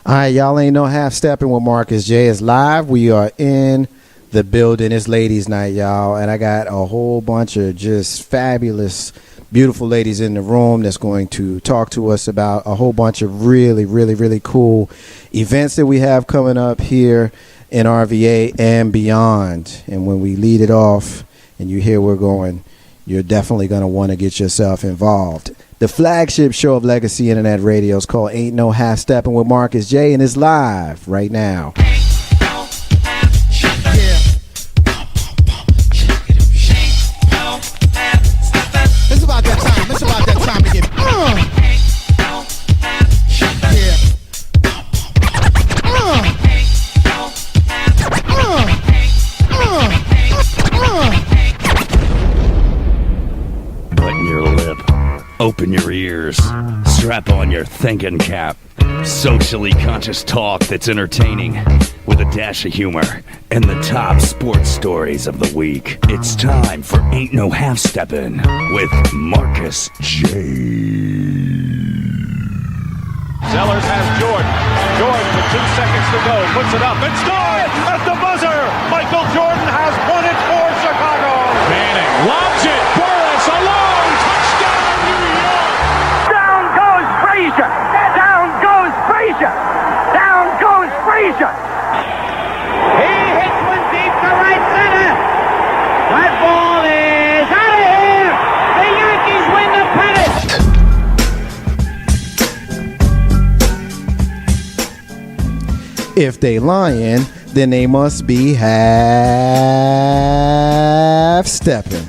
All right, y'all ain't no half stepping with Marcus J. is live. We are in the building. It's ladies' night, y'all, and I got a whole bunch of just fabulous, beautiful ladies in the room that's going to talk to us about a whole bunch of really, really, really cool events that we have coming up here in RVA and beyond. And when we lead it off and you hear we're going, you're definitely going to want to get yourself involved. The flagship show of Legacy Internet Radio is called Ain't No Half Steppin' with Marcus J, and it's live right now. It's about that time. It's about that time to get. Button your lip. Open your ears, strap on your thinking cap. Socially conscious talk that's entertaining with a dash of humor and the top sports stories of the week. It's time for Ain't No Half Steppin' with Marcus J. Sellers has Jordan. Jordan with 2 seconds to go. Puts it up and scores at the buzzer. Michael Jordan has won it for Chicago. Manning lobs it. Burris alone. Touchdown, New York. Down goes Frazier. Down goes Frazier. Down goes Frazier. He hits one deep to right center. That ball is out of here. The Yankees win the pennant. If they lying, then they must be half stepping.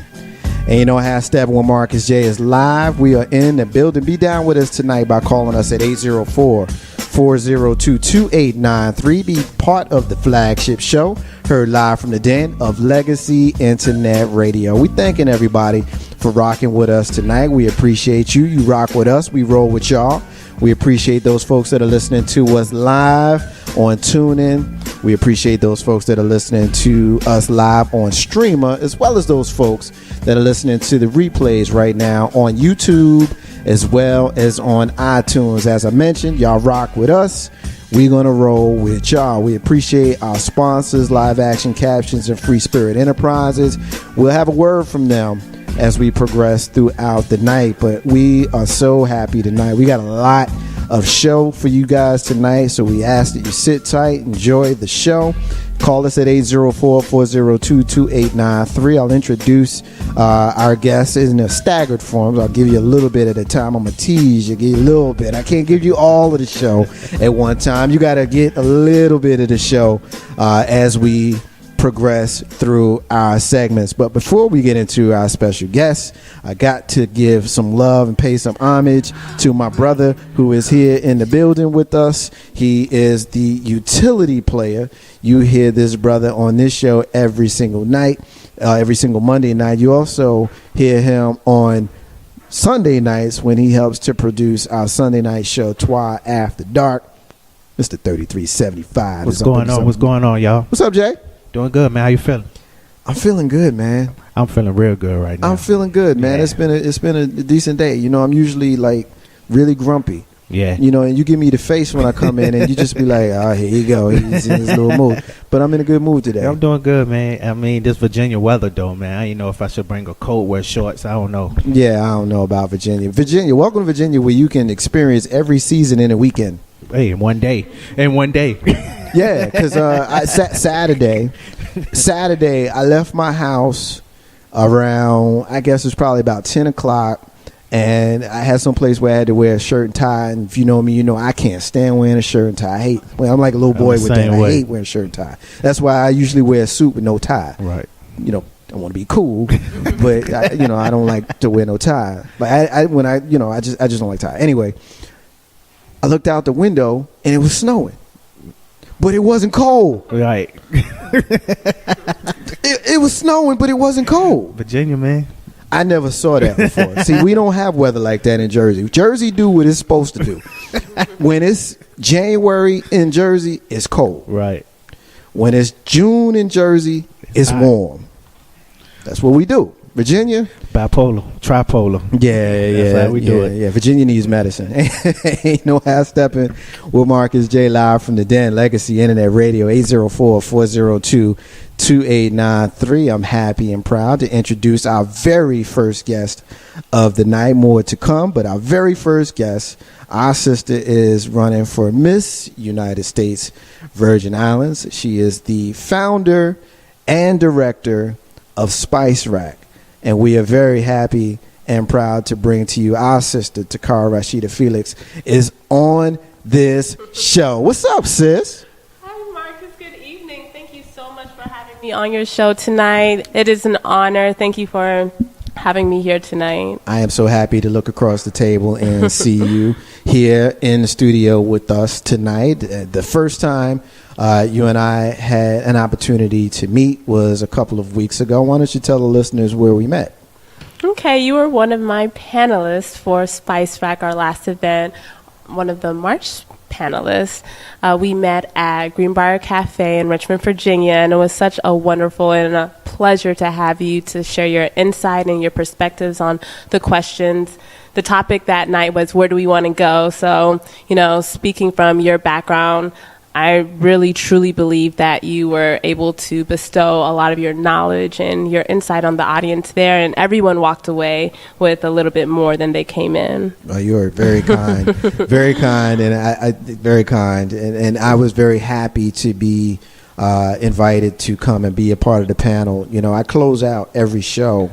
Ain't no half stepping when Marcus J is live. We are in the building. Be down with us tonight by calling us at 804-402-2893. Be part of the flagship show, heard live from the den of Legacy Internet Radio. We thanking everybody for rocking with us tonight. We appreciate you. You rock with us. We roll with y'all. We appreciate those folks that are listening to us live on TuneIn. We appreciate those folks that are listening to us live on Streamer, as well as those folks that are listening to the replays right now on YouTube, as well as on iTunes. As I mentioned, y'all rock with us. We're going to roll with y'all. We appreciate our sponsors, Live Action Captions and Free Spirit Enterprises. We'll have a word from them as we progress throughout the night, but we are so happy tonight. We got a lot of show for you guys tonight, so we ask that you sit tight, enjoy the show. Call us at 804-402-2893. I'll introduce our guests in a staggered form. I'll give you a little bit at a time. I'm going to tease you, give you a little bit. I can't give you all of the show at one time. You got to get a little bit of the show as we progress through our segments. But before we get into our special guests, I got to give some love and pay some homage to my brother who is here in the building with us. He is the utility player. You hear this brother on this show every single night, every single Monday night. You also hear him on Sunday nights when he helps to produce our Sunday night show, Taquara After Dark. Mr. 3375. What's going on? What's going on, y'all? What's up, Jay? Doing good, man. How you feeling? I'm feeling good, man. I'm feeling real good right now. I'm feeling good, man. Yeah. It's been a decent day. You know, I'm usually like really grumpy. Yeah. You know, and you give me the face when I come in, and you just be like, "Oh, here you go. He's in his little mood." But I'm in a good mood today. Yeah, I'm doing good, man. I mean, this Virginia weather, though, man. I didn't know if I should bring a coat, wear shorts. I don't know. Yeah, I don't know about Virginia. Welcome to Virginia, where you can experience every season in a weekend. Hey, in one day. Yeah, because Saturday, I left my house around, I guess it's probably about 10 o'clock, and I had some place where I had to wear a shirt and tie, and if you know me, you know I can't stand wearing a shirt and tie. I'm like a little boy with that. I hate wearing a shirt and tie. That's why I usually wear a suit with no tie. Right. You know, I want to be cool, but I don't like to wear no tie. But I just don't like tie. Anyway, I looked out the window, and it was snowing. But it wasn't cold. Right. It was snowing, but it wasn't cold. Virginia, man. I never saw that before. See, we don't have weather like that in Jersey. Jersey do what it's supposed to do. When it's January in Jersey, it's cold. Right. When it's June in Jersey, it's warm. That's what we do. Virginia? Bipolar, tripolar. Yeah. That's how we do it. Yeah, Virginia needs medicine. Ain't no half stepping with Marcus J. live from the Den, Legacy Internet Radio, 804-402-2893. I'm happy and proud to introduce our very first guest of the night. More to come, but our very first guest, our sister is running for Miss United States Virgin Islands. She is the founder and director of Spice Rack. And we are very happy and proud to bring to you our sister, Taquara Rashida Felix, is on this show. What's up, sis? Hi, Marcus. Good evening. Thank you so much for having me on your show tonight. It is an honor. Thank you for having me here tonight. I am so happy to look across the table and see you here in the studio with us tonight. The first time you and I had an opportunity to meet was a couple of weeks ago. Why don't you tell the listeners where we met? Okay, you were one of my panelists for Spice Rack, our last event, one of the March panelists. We met at Greenbrier Cafe in Richmond, Virginia, and it was such a wonderful and a pleasure to have you to share your insight and your perspectives on the questions. The topic that night was, where do we want to go? So, speaking from your background, I really, truly believe that you were able to bestow a lot of your knowledge and your insight on the audience there, and everyone walked away with a little bit more than they came in. Well, you are very kind, very kind, and I very kind, and I was very happy to be invited to come and be a part of the panel. I close out every show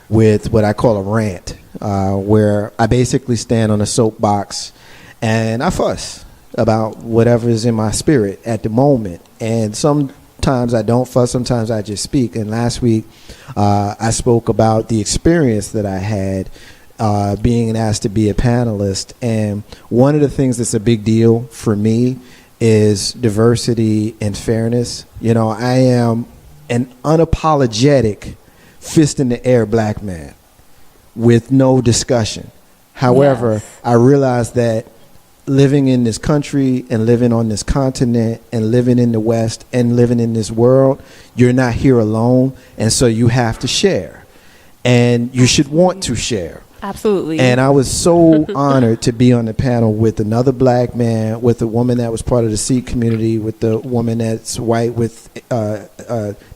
with what I call a rant, where I basically stand on a soapbox and I fuss about whatever is in my spirit at the moment. And sometimes I don't fuss, sometimes I just speak. And last week I spoke about the experience that I had being asked to be a panelist. And one of the things that's a big deal for me is diversity and fairness. I am an unapologetic fist in the air black man with no discussion. However, Yes. I realized that living in this country and living on this continent and living in the West and living in this world, you're not here alone. And so you have to share, and you should want to share. Absolutely. And I was so honored to be on the panel with another black man, with a woman that was part of the Sikh community, with the woman that's white with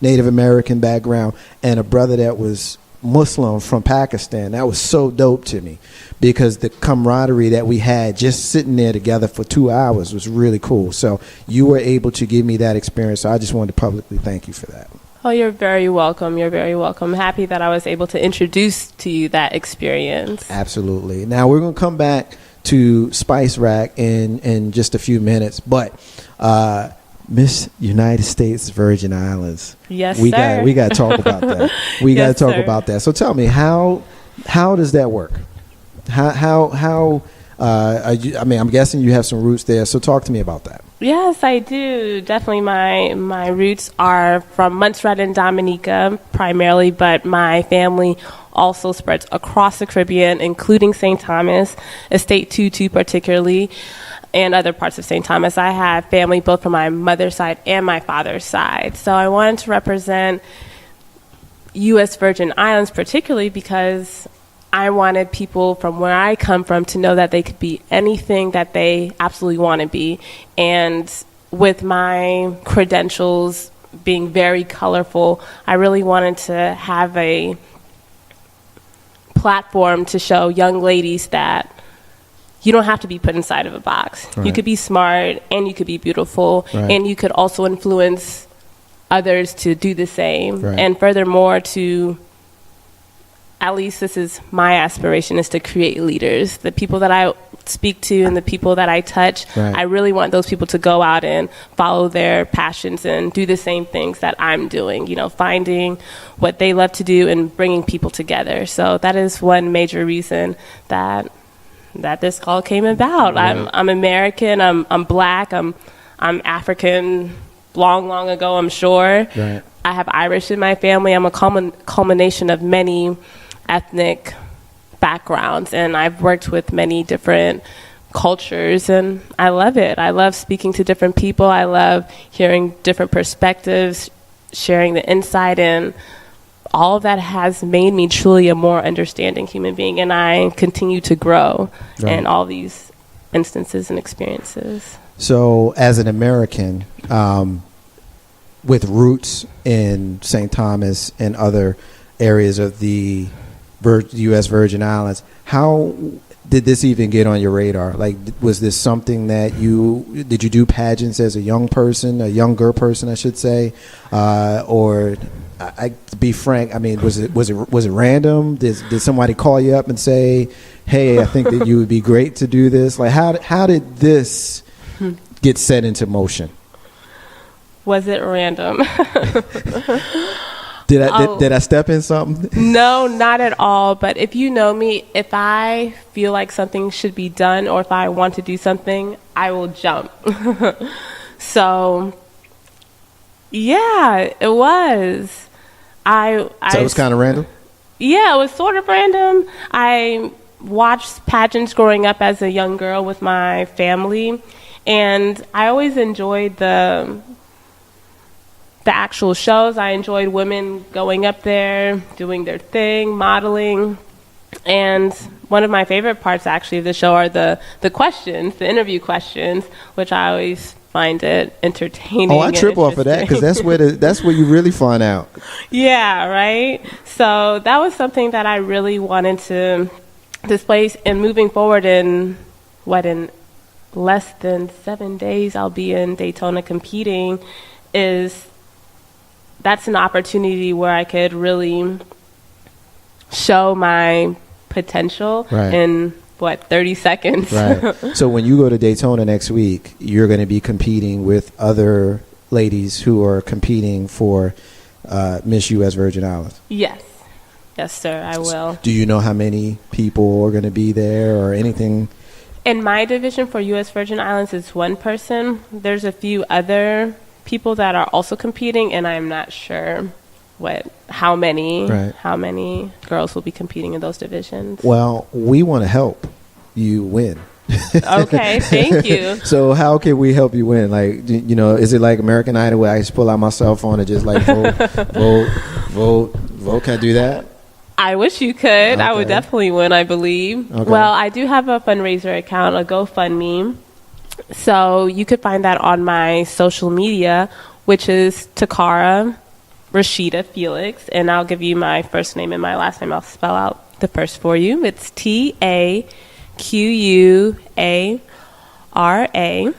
Native American background, and a brother that was Muslim from Pakistan. That was so dope to me, because the camaraderie that we had just sitting there together for 2 hours was really cool. So you were able to give me that experience. So I just wanted to publicly thank you for that. Oh, you're very welcome. You're very welcome. Happy that I was able to introduce to you that experience. Absolutely. Now we're going to come back to Spice Rack in just a few minutes, but Miss United States Virgin Islands. Yes, we sir. We got to talk about that. We got to talk about that. So tell me, how does that work? How are you, I'm guessing you have some roots there. So talk to me about that. Yes, I do. Definitely my roots are from Montserrat and Dominica primarily, but my family also spreads across the Caribbean, including St. Thomas, Estate Tutu particularly, and other parts of St. Thomas. I have family both from my mother's side and my father's side. So I wanted to represent U.S. Virgin Islands particularly because I wanted people from where I come from to know that they could be anything that they absolutely want to be. And with my credentials being very colorful, I really wanted to have a platform to show young ladies that you don't have to be put inside of a box. Right. You could be smart and you could be beautiful, Right. and you could also influence others to do the same. Right. And furthermore, at least this is my aspiration, is to create leaders. The people that I speak to and the people that I touch, Right. I really want those people to go out and follow their passions and do the same things that I'm doing, finding what they love to do and bringing people together. So that is one major reason that this call came about. Right. I'm American, I'm black, I'm African long ago, I'm sure. Right. I have Irish in my family. I'm a culmination of many ethnic backgrounds, and I've worked with many different cultures, and I love it. I love speaking to different people. I love hearing different perspectives, sharing the insight, and all of that has made me truly a more understanding human being, and I continue to grow in all these instances and experiences. So, as an American, with roots in St. Thomas and other areas of the U.S. Virgin Islands, how did this even get on your radar? Like, was this something that did you do pageants as a younger person, I should say, or? To be frank, I mean, was it random? Did somebody call you up and say, "Hey, I think that you would be great to do this"? Like, how did this get set into motion? Was it random? Did I step in something? No, not at all. But if you know me, if I feel like something should be done or if I want to do something, I will jump. So, yeah, it was. So it was kind of random? Yeah, it was sort of random. I watched pageants growing up as a young girl with my family, and I always enjoyed the actual shows. I enjoyed women going up there, doing their thing, modeling. And one of my favorite parts, actually, of the show are the questions, the interview questions, which I always find it entertaining. Oh, I trip off of that because that's where you really find out. Yeah, right? So that was something that I really wanted to display. And moving forward in less than 7 days, I'll be in Daytona competing. That's an opportunity where I could really show my potential in 30 seconds. Right. So when you go to Daytona next week, you're going to be competing with other ladies who are competing for Miss U.S. Virgin Islands. Yes, sir, I will. Do you know how many people are going to be there or anything? In my division for U.S. Virgin Islands, it's one person. There's a few other people that are also competing, and I'm not sure how many girls will be competing in those divisions. Well, we want to help you win. Okay, thank you. So how can we help you win? Like, is it like American Idol where I just pull out my cell phone and just like vote? Can I do that? I wish you could. Okay. I would definitely win, I believe. Okay. Well, I do have a fundraiser account, a GoFundMe. So you could find that on my social media, which is Taquara, Rashida, Felix, and I'll give you my first name and my last name. I'll spell out the first for you. It's Taquara, and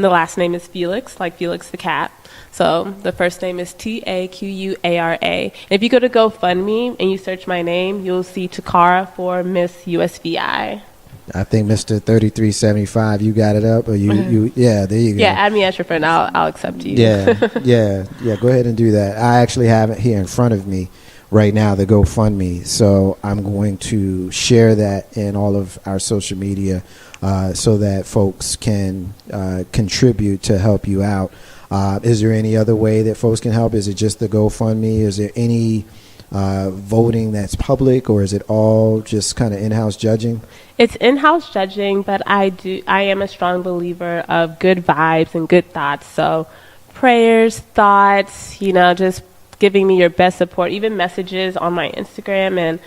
the last name is Felix, like Felix the cat. So the first name is Taquara. If you go to GoFundMe and you search my name, you'll see Taquara for Miss USVI. I think Mr. 3375, you got it up, or you yeah, there you go. Yeah, add me as your friend. I'll accept you. Yeah. Go ahead and do that. I actually have it here in front of me right now, the GoFundMe. So I'm going to share that in all of our social media so that folks can contribute to help you out. Is there any other way that folks can help? Is it just the GoFundMe? Is there any voting that's public, or is it all just kind of in-house judging? It's in-house judging, but I am a strong believer of good vibes and good thoughts. So prayers, thoughts, just giving me your best support, even messages on my Instagram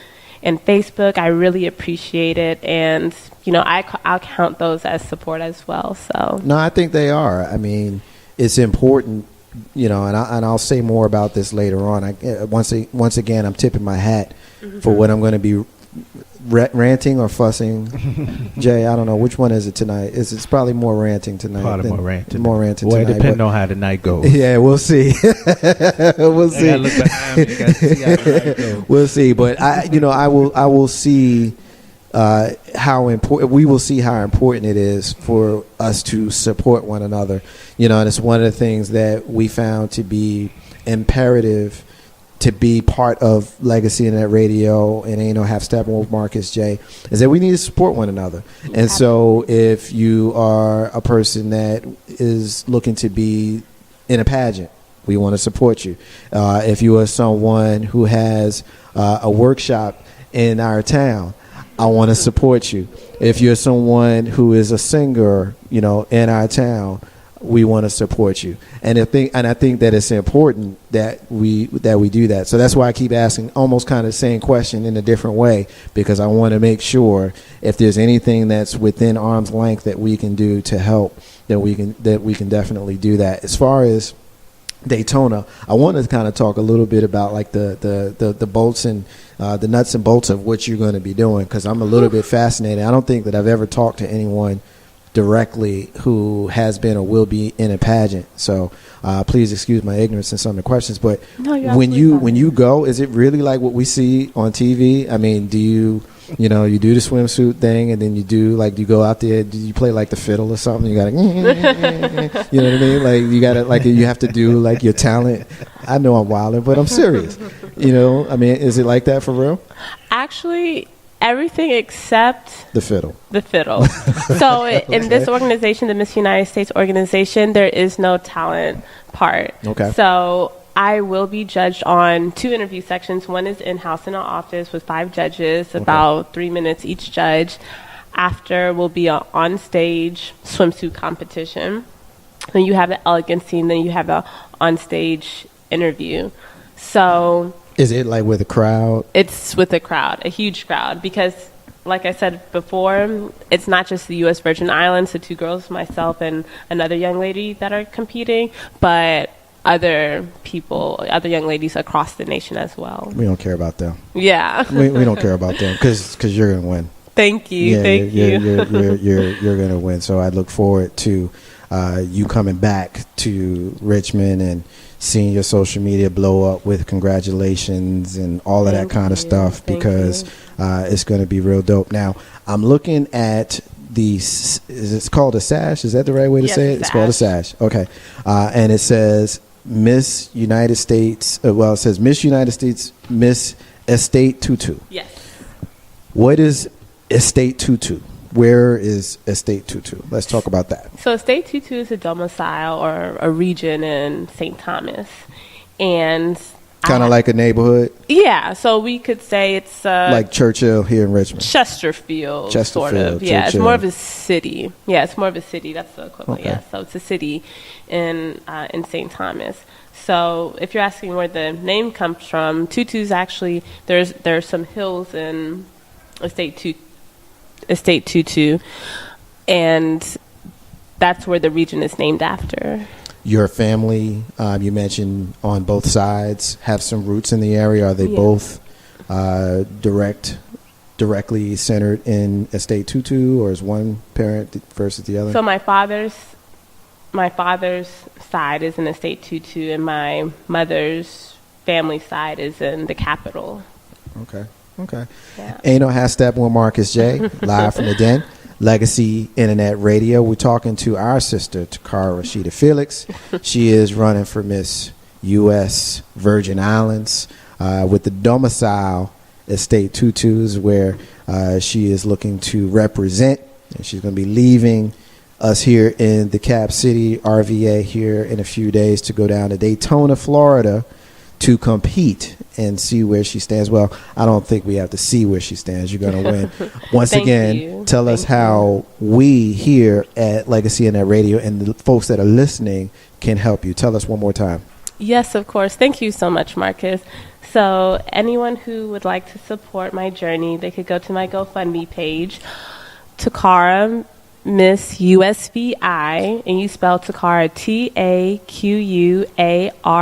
and Facebook. I really appreciate it. And, I'll count those as support as well. So no, I think they are. I mean, it's important, and I'll say more about this later on. Once again, I'm tipping my hat for what I'm going to be ranting or fussing. Jay, I don't know, which one is it tonight? It's probably more ranting tonight. Probably more ranting. More ranting tonight. Well, it depends on how the night goes. Yeah, we'll see. We'll see. I gotta look behind me. You gotta see how the night goes. We'll see, but I will see how important. We will see how important it is for us to support one another. And it's one of the things that we found to be imperative to be part of Legacy Internet Radio and Ain't No Half Steppin' with Marcus J, is that we need to support one another. And so if you are a person that is looking to be in a pageant, we want to support you. If you are someone who has a workshop in our town, I want to support you. If you're someone who is a singer, in our town, we want to support you. And I think that it's important that we do that. So that's why I keep asking almost kind of the same question in a different way, because I want to make sure if there's anything that's within arm's length that we can do to help, that we can definitely do that. As far as Daytona, I want to kind of talk a little bit about like the bolts and the nuts and bolts of what you're going to be doing, because I'm a little bit fascinated. I don't think that I've ever talked to anyone directly who has been or will be in a pageant. So please excuse my ignorance in some of the questions. But when you go, is it really like what we see on TV? I mean, do you do the swimsuit thing, and then do you go out there, do you play like the fiddle or something? You gotta, you know what I mean? Like you gotta, like you have to do like your talent. I know I'm wilding, but I'm serious. I mean, is it like that for real? Actually, everything except the fiddle. So in this organization, the Miss United States organization, there is no talent part. Okay. So I will be judged on 2 interview sections. One is in-house in our office with 5 judges, about 3 minutes each judge. After will be an on-stage swimsuit competition. Then you have the elegance scene, then you have a on-stage interview. So is it like with a crowd? It's with a crowd, a huge crowd, because like I said before, it's not just the U.S. Virgin Islands, the 2 girls, myself and another young lady that are competing, but other people, other young ladies across the nation as well. We don't care about them. Yeah. we don't care about them because you're going to win. Thank you. Thank you. You're going to win. So I look forward to you coming back to Richmond and seeing your social media blow up with congratulations and all of that kind of stuff, because it's going to be real dope. Now, I'm looking at it's called a sash? Is that the right way to say it? It's called a sash. Okay. And it says Miss United States. It says Miss United States, Miss Estate Tutu. Yes. What is Estate Tutu? Where is Estate Tutu? Let's talk about that. So Estate Tutu is a domicile or a region in St. Thomas. And kind of like a neighborhood? Yeah, so we could say it's like Churchill here in Richmond. Chesterfield, sort of. Yeah, Churchill. It's more of a city. Yeah, it's more of a city. That's the equivalent. Okay. Yeah, so it's a city in St. Thomas. So if you're asking where the name comes from, Tutu's actually there's some hills in Estate Tutu, and that's where the region is named after. Your family, you mentioned on both sides, have some roots in the area. Are they both directly centered in Estate Tutu, or is one parent versus the other? So my father's side is in Estate Tutu, and my mother's family side is in the capital. Okay. Yeah. Ain't no #1 Marcus J, live from the Den, Legacy Internet Radio. We're talking to our sister, Taquara Rashida Felix. She is running for Miss U.S. Virgin Islands with the domicile Estate Tutus, where she is looking to represent, and she's going to be leaving us here in the Cap City RVA here in a few days to go down to Daytona, Florida, to compete and see where she stands. Well, I don't think we have to see where she stands. You're going to win. Once again, tell us how we here at Legacy Internet Radio and the folks that are listening can help you. Tell us one more time. Yes, of course. Thank you so much, Marcus. So anyone who would like to support my journey, they could go to my GoFundMe page, Taquara Miss USVI, and you spell Taquara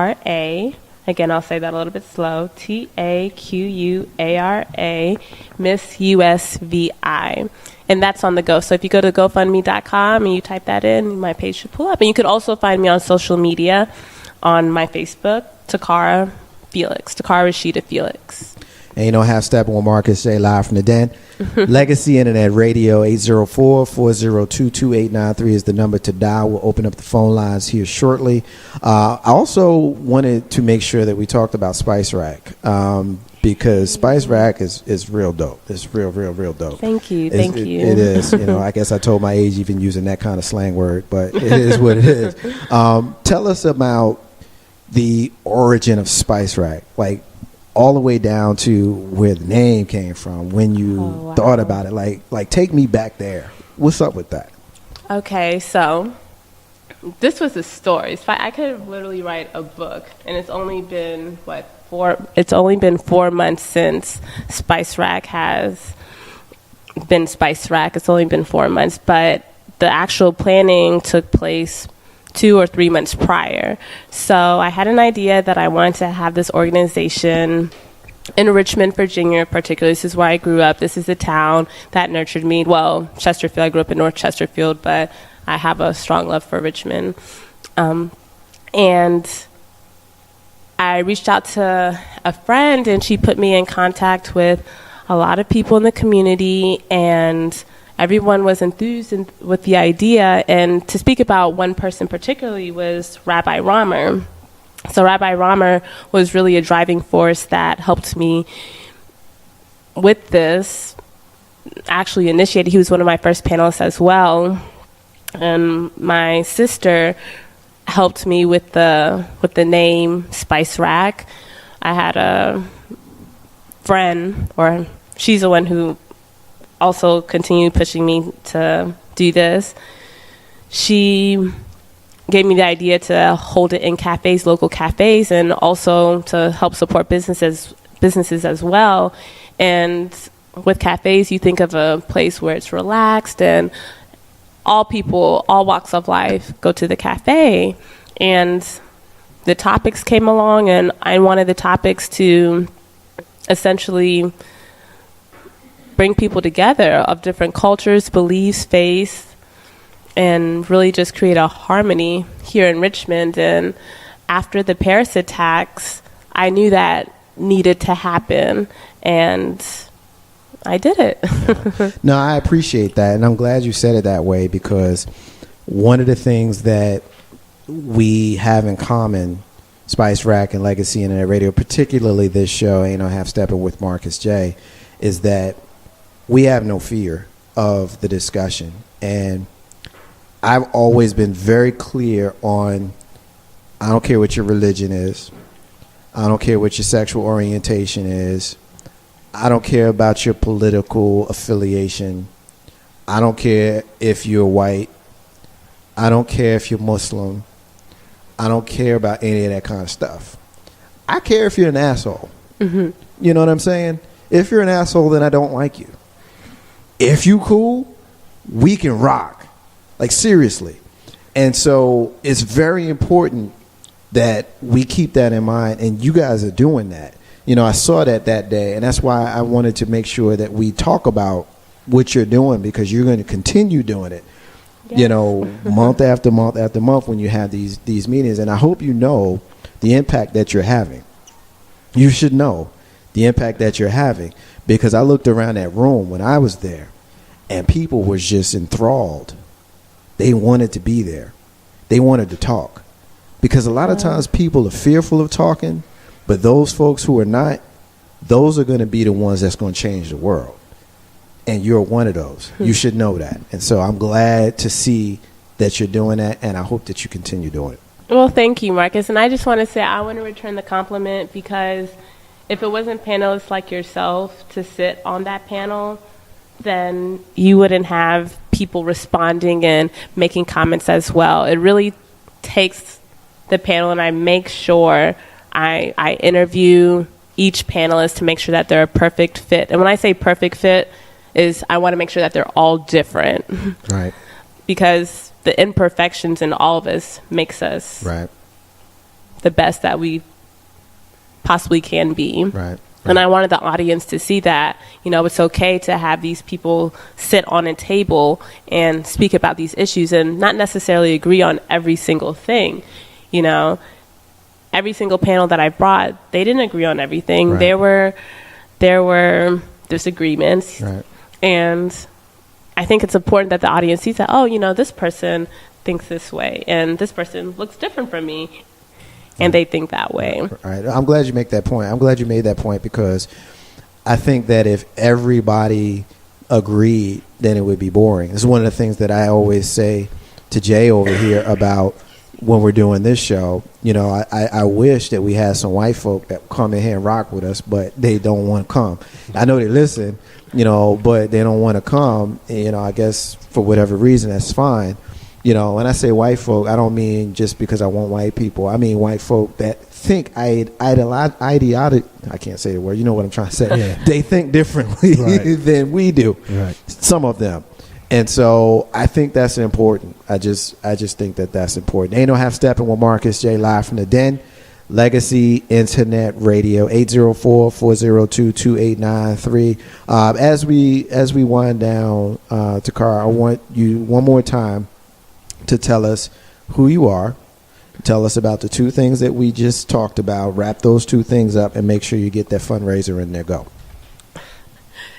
Taquara. Again, I'll say that a little bit slow. Taquara, Miss USVI. And that's on the go. So if you go to GoFundMe.com and you type that in, my page should pull up. And you could also find me on social media on my Facebook, Taquara Rashida Felix. And you know, #1 Marcus J, live from the Den. Legacy Internet Radio, 804-402-2893 is the number to dial. We'll open up the phone lines here shortly. I also wanted to make sure that we talked about Spice Rack, because Spice Rack is real dope. It's real dope. Thank you. It is. You know, I guess I told my age even using that kind of slang word, but it is what it is. Tell us about the origin of Spice Rack, like all the way down to where the name came from, when you thought about it. Like take me back there. What's up with that? Okay, so This was a story. I could literally write a book, and it's only been It's only been 4 months since Spice Rack has been Spice Rack. It's only been 4 months, but the actual planning took place 2 or 3 months prior. So I had an idea that I wanted to have this organization in Richmond, Virginia, particularly. This is where I grew up. This is the town that nurtured me. Well, Chesterfield. I grew up in North Chesterfield, but I have a strong love for Richmond. And I reached out to a friend, and she put me in contact with a lot of people in the community, and everyone was enthused with the idea. And to speak about one person particularly was Rabbi Romer. So Rabbi Romer was really a driving force that helped me with this, actually initiated. He was one of my first panelists as well. And my sister helped me with the name Spice Rack. I had a friend, or she's the one who also continued pushing me to do this. She gave me the idea to hold it in cafes, local cafes, and also to help support businesses as well. And with cafes, you think of a place where it's relaxed, and all people, all walks of life go to the cafe. And the topics came along, and I wanted the topics to essentially bring people together of different cultures, beliefs, faiths, and really just create a harmony here in Richmond. And after the Paris attacks, I knew that needed to happen, and I did it. No, I appreciate that, and I'm glad you said it that way, because one of the things that we have in common, Spice Rack and Legacy Internet Radio, particularly this show, Ain't No Half Steppin' with Marcus J, is that we have no fear of the discussion. And I've always been very clear on, I don't care what your religion is, I don't care what your sexual orientation is, I don't care about your political affiliation, I don't care if you're white, I don't care if you're Muslim, I don't care about any of that kind of stuff. I care if you're an asshole. Mm-hmm. You know what I'm saying? If you're an asshole, then I don't like you. If you cool, we can rock. Like, seriously. And so it's very important that we keep that in mind, and you guys are doing that. You know, I saw that day, and that's why I wanted to make sure that we talk about what you're doing, because you're going to continue doing it. Yes. You know, month after month after month when you have these meetings. And I hope you know the impact that you're having. You should know the impact that you're having, because I looked around that room when I was there, and people was just enthralled. They wanted to be there. They wanted to talk. Because a lot of times people are fearful of talking, but those folks who are not, those are going to be the ones that's going to change the world. And you're one of those. You should know that. And so I'm glad to see that you're doing that, and I hope that you continue doing it. Well, thank you, Marcus. And I just want to say I want to return the compliment, because if it wasn't panelists like yourself to sit on that panel, then you wouldn't have people responding and making comments as well. It really takes the panel, and I make sure I interview each panelist to make sure that they're a perfect fit. And when I say perfect fit, is I want to make sure that they're all different. Right. Because the imperfections in all of us makes us the best that we possibly can be. Right. And I wanted the audience to see that, you know, it's okay to have these people sit on a table and speak about these issues and not necessarily agree on every single thing. You know, every single panel that I brought, they didn't agree on everything. Right. There were disagreements. Right. And I think it's important that the audience sees that, oh, you know, this person thinks this way, and this person looks different from me, and they think that way. Right. I'm glad you make that point. I'm glad you made that point, because I think that if everybody agreed, then it would be boring. This is one of the things that I always say to Jay over here about when we're doing this show. You know, I wish that we had some white folk that come in here and rock with us, but they don't want to come. I know they listen, you know, but they don't want to come. You know, I guess for whatever reason, that's fine. when I say white folk, I don't mean just because I want white people. I mean white folk that think idiotic. I can't say the word. You know what I'm trying to say. Yeah. They think differently than we do. Right. Some of them. And so I think that's important. I just think that's important. Ain't No Half Steppin' with Marcus J. live from the Den. Legacy Internet Radio, 804-402-2893. As we wind down, Taquara, I want you one more time to tell us who you are. Tell us about the two things that we just talked about. Wrap those two things up and make sure you get that fundraiser in there. Go.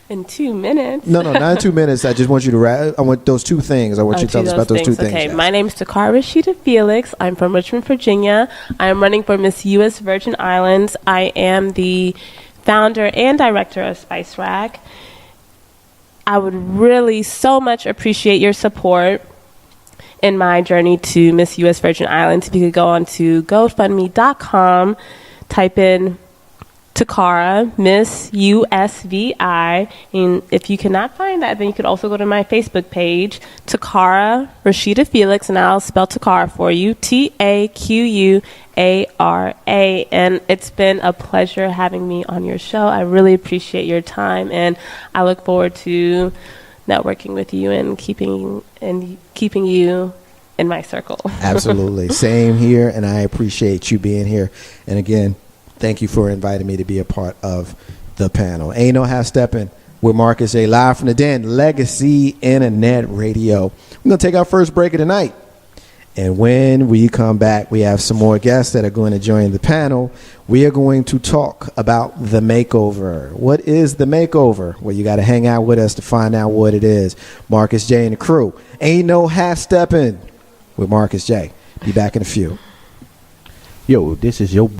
In 2 minutes. No, not in 2 minutes. I just want you to wrap. I want those two things. I want you to tell us about those two things. Okay, yes. my name is Taquara Rashida Felix. I'm from Richmond, Virginia. I am running for Miss U.S. Virgin Islands. I am the founder and director of Spice Rack. I would really so much appreciate your support in my journey to Miss U.S. Virgin Islands. If you could go on to GoFundMe.com, type in Taquara, Miss USVI. And if you cannot find that, then you could also go to my Facebook page, Taquara Rashida Felix, and I'll spell Taquara for you, Taquara. And it's been a pleasure having me on your show. I really appreciate your time, and I look forward to networking with you and keeping you in my circle. Absolutely. Same here, and I appreciate you being here. And again, thank you for inviting me to be a part of the panel. Ain't No Half Steppin' with Marcus A. live from the Den, Legacy Internet Radio. We're going to take our first break of the night. And when we come back, we have some more guests that are going to join the panel. We are going to talk about the makeover. What is the makeover? Well, you got to hang out with us to find out what it is. Marcus J. and the crew. Ain't No Half Steppin' with Marcus J. Be back in a few. Yo, this is your